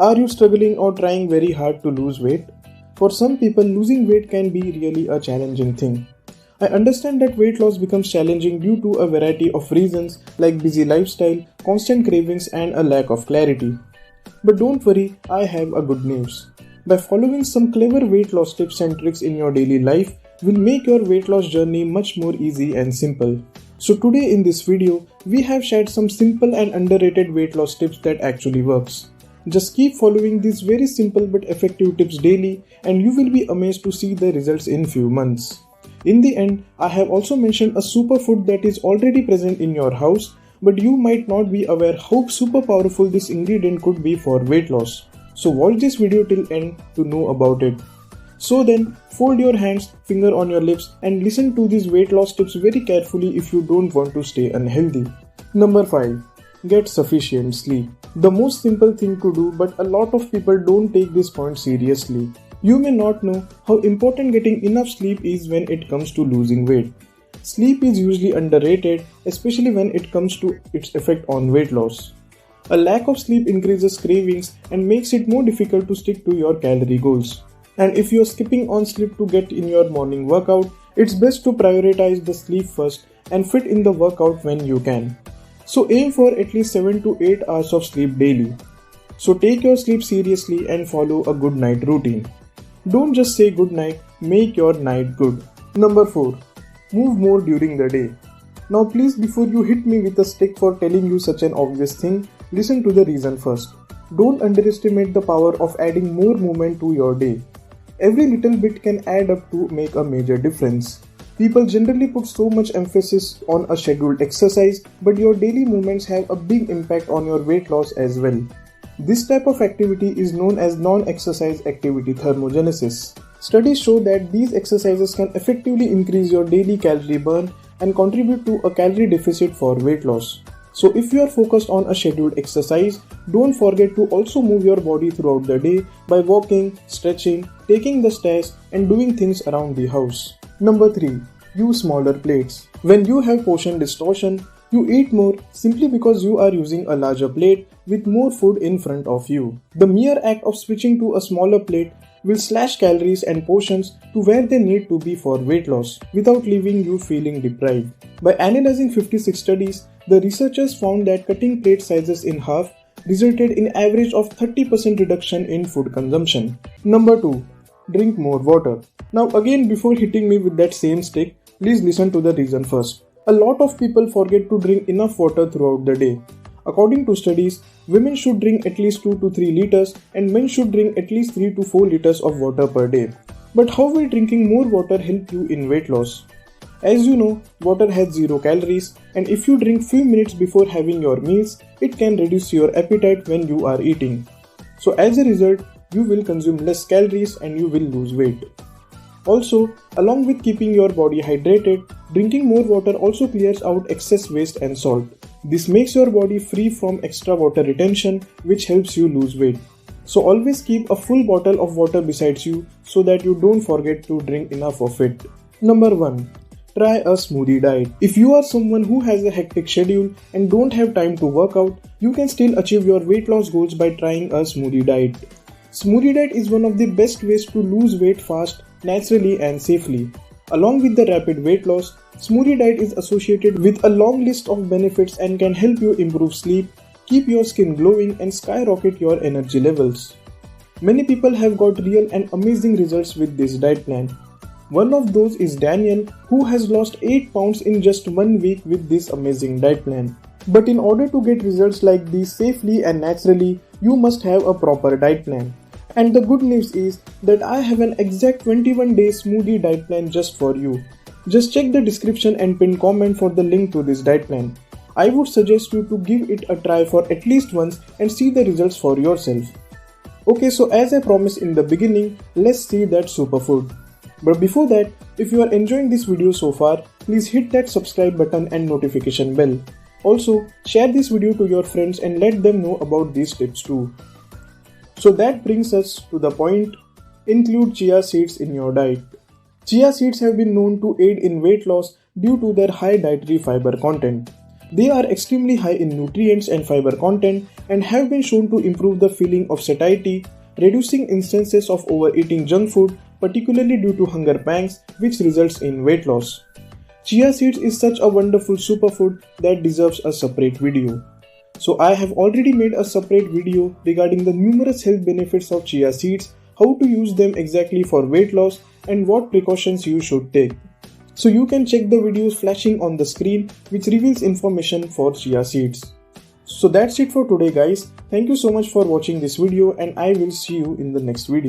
Are you struggling or trying very hard to lose weight? For some people, losing weight can be really a challenging thing. I understand that weight loss becomes challenging due to a variety of reasons like busy lifestyle, constant cravings, and a lack of clarity. But don't worry, I have a good news. By following some clever weight loss tips and tricks in your daily life will make your weight loss journey much more easy and simple. So today in this video, we have shared some simple and underrated weight loss tips that actually works. Just keep following these very simple but effective tips daily and you will be amazed to see the results in few months. In the end, I have also mentioned a superfood that is already present in your house, but you might not be aware how super powerful this ingredient could be for weight loss. So watch this video till end to know about it. So then, fold your hands, finger on your lips and listen to these weight loss tips very carefully if you don't want to stay unhealthy. Number 5. Get sufficient sleep. The most simple thing to do, but a lot of people don't take this point seriously. You may not know how important getting enough sleep is when it comes to losing weight. Sleep is usually underrated, especially when it comes to its effect on weight loss. A lack of sleep increases cravings and makes it more difficult to stick to your calorie goals. And if you're skipping on sleep to get in your morning workout, it's best to prioritize the sleep first and fit in the workout when you can. So aim for at least 7 to 8 hours of sleep daily. So take your sleep seriously and follow a good night routine. Don't just say good night, make your night good. Number 4. Move more during the day. Now please, before you hit me with a stick for telling you such an obvious thing, listen to the reason first. Don't underestimate the power of adding more movement to your day. Every little bit can add up to make a major difference. People generally put so much emphasis on a scheduled exercise, but your daily movements have a big impact on your weight loss as well. This type of activity is known as non-exercise activity thermogenesis. Studies show that these exercises can effectively increase your daily calorie burn and contribute to a calorie deficit for weight loss. So if you are focused on a scheduled exercise, don't forget to also move your body throughout the day by walking, stretching, taking the stairs and doing things around the house. Number 3. Use smaller plates. When you have portion distortion, you eat more simply because you are using a larger plate with more food in front of you. The mere act of switching to a smaller plate will slash calories and portions to where they need to be for weight loss without leaving you feeling deprived. By analyzing 56 studies, the researchers found that cutting plate sizes in half resulted in average of 30% reduction in food consumption. Number 2. Drink more water. Now again, before hitting me with that same stick, please listen to the reason first. A lot of people forget to drink enough water throughout the day. According to studies, women should drink at least 2 to 3 liters and men should drink at least 3 to 4 liters of water per day. But how will drinking more water help you in weight loss? As you know, water has 0 calories and if you drink few minutes before having your meals, it can reduce your appetite when you are eating. So as a result, you will consume less calories and you will lose weight. Also, along with keeping your body hydrated, drinking more water also clears out excess waste and salt. This makes your body free from extra water retention, which helps you lose weight. So always keep a full bottle of water besides you so that you don't forget to drink enough of it. Number 1. Try a smoothie diet. If you are someone who has a hectic schedule and don't have time to work out, you can still achieve your weight loss goals by trying a smoothie diet. Smoothie diet is one of the best ways to lose weight fast, naturally and safely. Along with the rapid weight loss, smoothie diet is associated with a long list of benefits and can help you improve sleep, keep your skin glowing and skyrocket your energy levels. Many people have got real and amazing results with this diet plan. One of those is Daniel, who has lost 8 pounds in just 1 week with this amazing diet plan. But in order to get results like these safely and naturally, you must have a proper diet plan. And the good news is that I have an exact 21-day smoothie diet plan just for you. Just check the description and pinned comment for the link to this diet plan. I would suggest you to give it a try for at least once and see the results for yourself. Okay, so as I promised in the beginning, let's see that superfood. But before that, if you are enjoying this video so far, please hit that subscribe button and notification bell. Also, share this video to your friends and let them know about these tips too. So that brings us to the point, include chia seeds in your diet. Chia seeds have been known to aid in weight loss due to their high dietary fiber content. They are extremely high in nutrients and fiber content and have been shown to improve the feeling of satiety, reducing instances of overeating junk food, particularly due to hunger pangs, which results in weight loss. Chia seeds is such a wonderful superfood that deserves a separate video. So I have already made a separate video regarding the numerous health benefits of chia seeds, how to use them exactly for weight loss, and what precautions you should take. So you can check the videos flashing on the screen which reveals information for chia seeds. So that's it for today guys. Thank you so much for watching this video and I will see you in the next video.